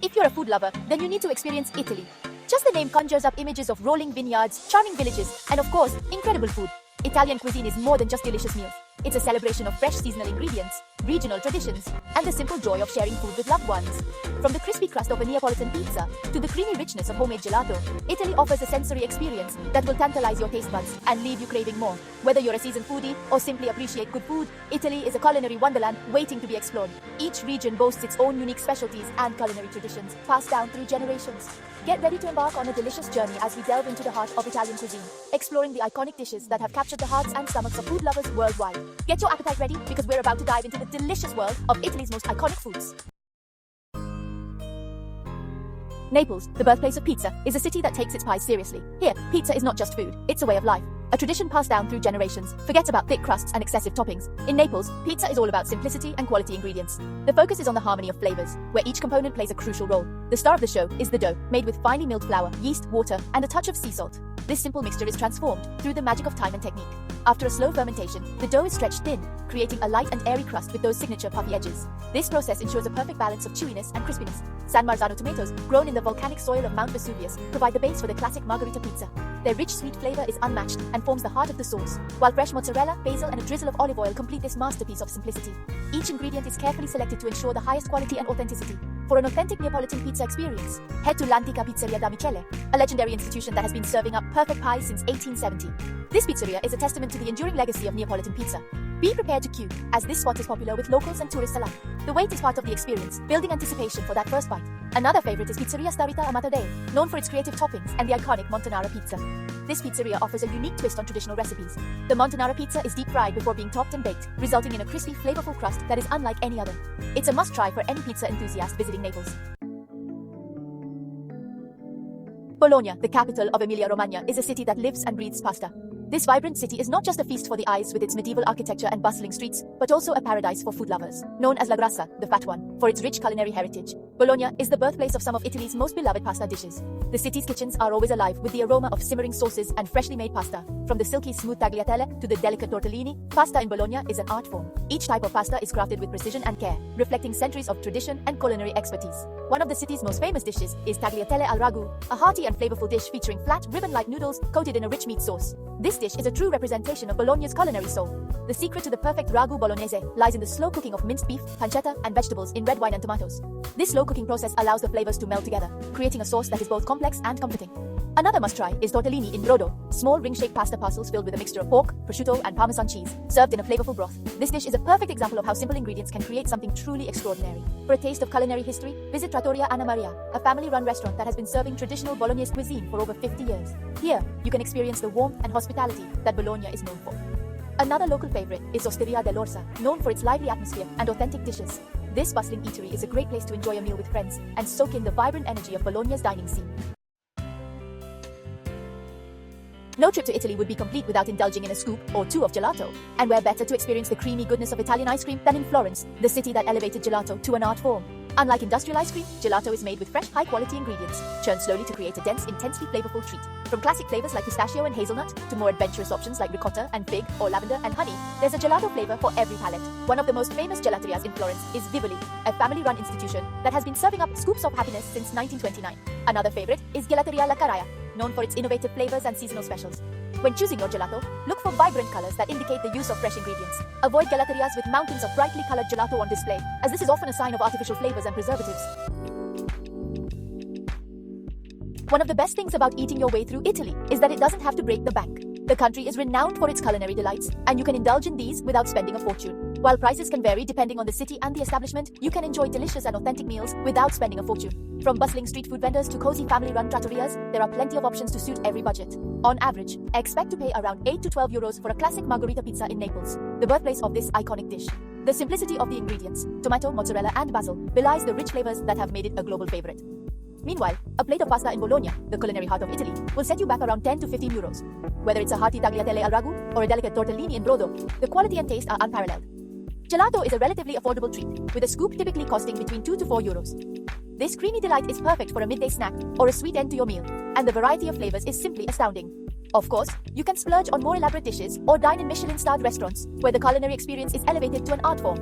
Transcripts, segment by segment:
If you're a food lover, then you need to experience Italy. Just the name conjures up images of rolling vineyards, charming villages, and of course, incredible food. Italian cuisine is more than just delicious meals. It's a celebration of fresh seasonal ingredients, regional traditions, and the simple joy of sharing food with loved ones. From the crispy crust of a Neapolitan pizza to the creamy richness of homemade gelato, Italy offers a sensory experience that will tantalize your taste buds and leave you craving more. Whether you're a seasoned foodie or simply appreciate good food, Italy is a culinary wonderland waiting to be explored. Each region boasts its own unique specialties and culinary traditions passed down through generations. Get ready to embark on a delicious journey as we delve into the heart of Italian cuisine, exploring the iconic dishes that have captured the hearts and stomachs of food lovers worldwide. Get your appetite ready because we're about to dive into the delicious world of Italy's most iconic foods. Naples, the birthplace of pizza, is a city that takes its pies seriously. Here, pizza is not just food, it's a way of life. A tradition passed down through generations. Forget about thick crusts and excessive toppings. In Naples, pizza is all about simplicity and quality ingredients. The focus is on the harmony of flavors, where each component plays a crucial role. The star of the show is the dough, made with finely milled flour, yeast, water, and a touch of sea salt. This simple mixture is transformed through the magic of time and technique. After a slow fermentation, the dough is stretched thin, creating a light and airy crust with those signature puffy edges. This process ensures a perfect balance of chewiness and crispiness. San Marzano tomatoes, grown in the volcanic soil of Mount Vesuvius, provide the base for the classic margherita pizza. Their rich, sweet flavor is unmatched and forms the heart of the sauce, while fresh mozzarella, basil, and a drizzle of olive oil complete this masterpiece of simplicity. Each ingredient is carefully selected to ensure the highest quality and authenticity. For an authentic Neapolitan pizza experience, head to l'Antica Pizzeria da Michele, a legendary institution that has been serving up perfect pies since 1870. This pizzeria is a testament to the enduring legacy of Neapolitan pizza. Be prepared to queue, as this spot is popular with locals and tourists alike. The wait is part of the experience, building anticipation for that first bite. Another favorite is Pizzeria Starita Amatadei, known for its creative toppings and the iconic Montanara pizza. This pizzeria offers a unique twist on traditional recipes. The Montanara pizza is deep fried before being topped and baked, resulting in a crispy, flavorful crust that is unlike any other. It's a must-try for any pizza enthusiast visiting Naples. Bologna, the capital of Emilia-Romagna, is a city that lives and breathes pasta. This vibrant city is not just a feast for the eyes with its medieval architecture and bustling streets, but also a paradise for food lovers. Known as La Grassa, the Fat One, for its rich culinary heritage, Bologna is the birthplace of some of Italy's most beloved pasta dishes. The city's kitchens are always alive with the aroma of simmering sauces and freshly made pasta. From the silky smooth tagliatelle to the delicate tortellini, pasta in Bologna is an art form. Each type of pasta is crafted with precision and care, reflecting centuries of tradition and culinary expertise. One of the city's most famous dishes is tagliatelle al ragu, a hearty and flavorful dish featuring flat, ribbon-like noodles coated in a rich meat sauce. This dish is a true representation of Bologna's culinary soul. The secret to the perfect ragu bolognese lies in the slow cooking of minced beef, pancetta, and vegetables in red wine and tomatoes. This slow cooking process allows the flavors to melt together, creating a sauce that is both complex and comforting. Another must-try is tortellini in brodo, small ring-shaped pasta parcels filled with a mixture of pork, prosciutto, and Parmesan cheese, served in a flavorful broth. This dish is a perfect example of how simple ingredients can create something truly extraordinary. For a taste of culinary history, visit Trattoria Anna Maria, a family-run restaurant that has been serving traditional Bolognese cuisine for over 50 years. Here, you can experience the warmth and hospitality that Bologna is known for. Another local favorite is Osteria dell'Orsa, known for its lively atmosphere and authentic dishes. This bustling eatery is a great place to enjoy a meal with friends and soak in the vibrant energy of Bologna's dining scene. No trip to Italy would be complete without indulging in a scoop or two of gelato. And where better to experience the creamy goodness of Italian ice cream than in Florence, the city that elevated gelato to an art form. Unlike industrial ice cream, gelato is made with fresh, high-quality ingredients, churned slowly to create a dense, intensely flavorful treat. From classic flavors like pistachio and hazelnut, to more adventurous options like ricotta and fig or lavender and honey, there's a gelato flavor for every palate. One of the most famous gelaterias in Florence is Vivoli, a family-run institution that has been serving up scoops of happiness since 1929. Another favorite is Gelateria La Carraia, known for its innovative flavors and seasonal specials. When choosing your gelato, look for vibrant colors that indicate the use of fresh ingredients. Avoid gelaterias with mountains of brightly colored gelato on display, as this is often a sign of artificial flavors and preservatives. One of the best things about eating your way through Italy is that it doesn't have to break the bank. The country is renowned for its culinary delights, and you can indulge in these without spending a fortune. While prices can vary depending on the city and the establishment, you can enjoy delicious and authentic meals without spending a fortune. From bustling street food vendors to cozy family-run trattorias, there are plenty of options to suit every budget. On average, expect to pay around 8 to 12 euros for a classic margherita pizza in Naples, the birthplace of this iconic dish. The simplicity of the ingredients, tomato, mozzarella, and basil, belies the rich flavors that have made it a global favorite. Meanwhile, a plate of pasta in Bologna, the culinary heart of Italy, will set you back around 10 to 15 euros. Whether it's a hearty tagliatelle al ragu or a delicate tortellini in brodo, the quality and taste are unparalleled. Gelato is a relatively affordable treat, with a scoop typically costing between 2 to 4 euros. This creamy delight is perfect for a midday snack or a sweet end to your meal, and the variety of flavors is simply astounding. Of course, you can splurge on more elaborate dishes or dine in Michelin-starred restaurants, where the culinary experience is elevated to an art form.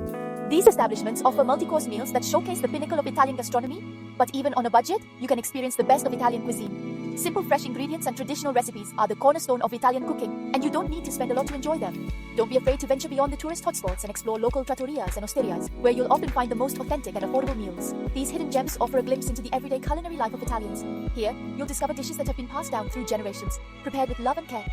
These establishments offer multi-course meals that showcase the pinnacle of Italian gastronomy, but even on a budget, you can experience the best of Italian cuisine. Simple, fresh ingredients and traditional recipes are the cornerstone of Italian cooking, and you don't need to spend a lot to enjoy them. Don't be afraid to venture beyond the tourist hotspots and explore local trattorias and osterias, where you'll often find the most authentic and affordable meals. These hidden gems offer a glimpse into the everyday culinary life of Italians. Here, you'll discover dishes that have been passed down through generations, prepared with love and care.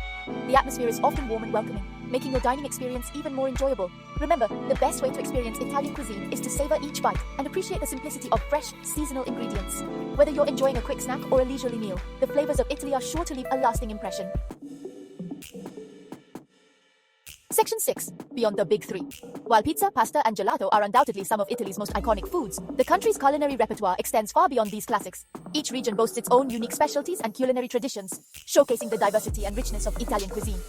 The atmosphere is often warm and welcoming, making your dining experience even more enjoyable. Remember, the best way to experience Italian cuisine is to savor each bite and appreciate the simplicity of fresh, seasonal ingredients. Whether you're enjoying a quick snack or a leisurely meal, the flavors of Italy are sure to leave a lasting impression. Section 6. Beyond the Big Three. While pizza, pasta, and gelato are undoubtedly some of Italy's most iconic foods, the country's culinary repertoire extends far beyond these classics. Each region boasts its own unique specialties and culinary traditions, showcasing the diversity and richness of Italian cuisine.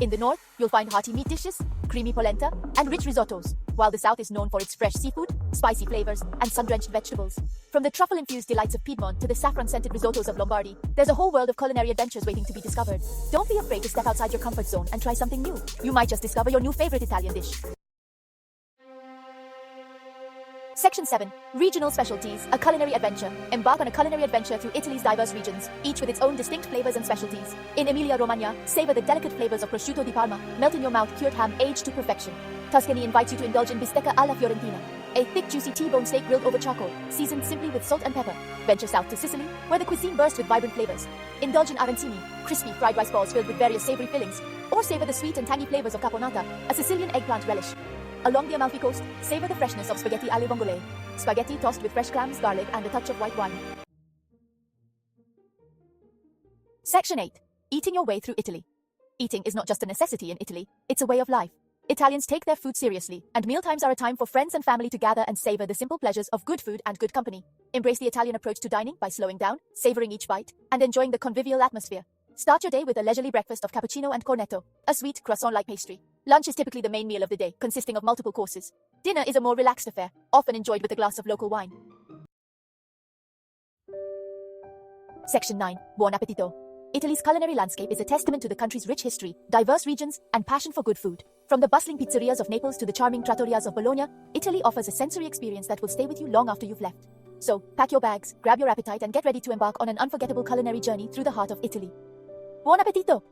In the north, you'll find hearty meat dishes, creamy polenta, and rich risottos, while the south is known for its fresh seafood, spicy flavors, and sun-drenched vegetables. From the truffle-infused delights of Piedmont to the saffron-scented risottos of Lombardy, there's a whole world of culinary adventures waiting to be discovered. Don't be afraid to step outside your comfort zone and try something new. You might just discover your new favorite Italian dish. Section 7. Regional Specialties, a culinary adventure. Embark on a culinary adventure through Italy's diverse regions, each with its own distinct flavors and specialties. In Emilia-Romagna, savor the delicate flavors of prosciutto di Parma, melt in your mouth cured ham aged to perfection. Tuscany invites you to indulge in bistecca alla Fiorentina, a thick juicy T-bone steak grilled over charcoal, seasoned simply with salt and pepper. Venture south to Sicily, where the cuisine bursts with vibrant flavors. Indulge in arancini, crispy fried rice balls filled with various savory fillings, or savor the sweet and tangy flavors of caponata, a Sicilian eggplant relish. Along the Amalfi Coast, savor the freshness of spaghetti alle vongole, spaghetti tossed with fresh clams, garlic, and a touch of white wine. Section 8. Eating your way through Italy. Eating is not just a necessity in Italy, it's a way of life. Italians take their food seriously, and mealtimes are a time for friends and family to gather and savor the simple pleasures of good food and good company. Embrace the Italian approach to dining by slowing down, savoring each bite, and enjoying the convivial atmosphere. Start your day with a leisurely breakfast of cappuccino and cornetto, a sweet croissant-like pastry. Lunch is typically the main meal of the day, consisting of multiple courses. Dinner is a more relaxed affair, often enjoyed with a glass of local wine. Section 9. Buon appetito. Italy's culinary landscape is a testament to the country's rich history, diverse regions, and passion for good food. From the bustling pizzerias of Naples to the charming trattorias of Bologna, Italy offers a sensory experience that will stay with you long after you've left. So, pack your bags, grab your appetite, and get ready to embark on an unforgettable culinary journey through the heart of Italy. Buon appetito!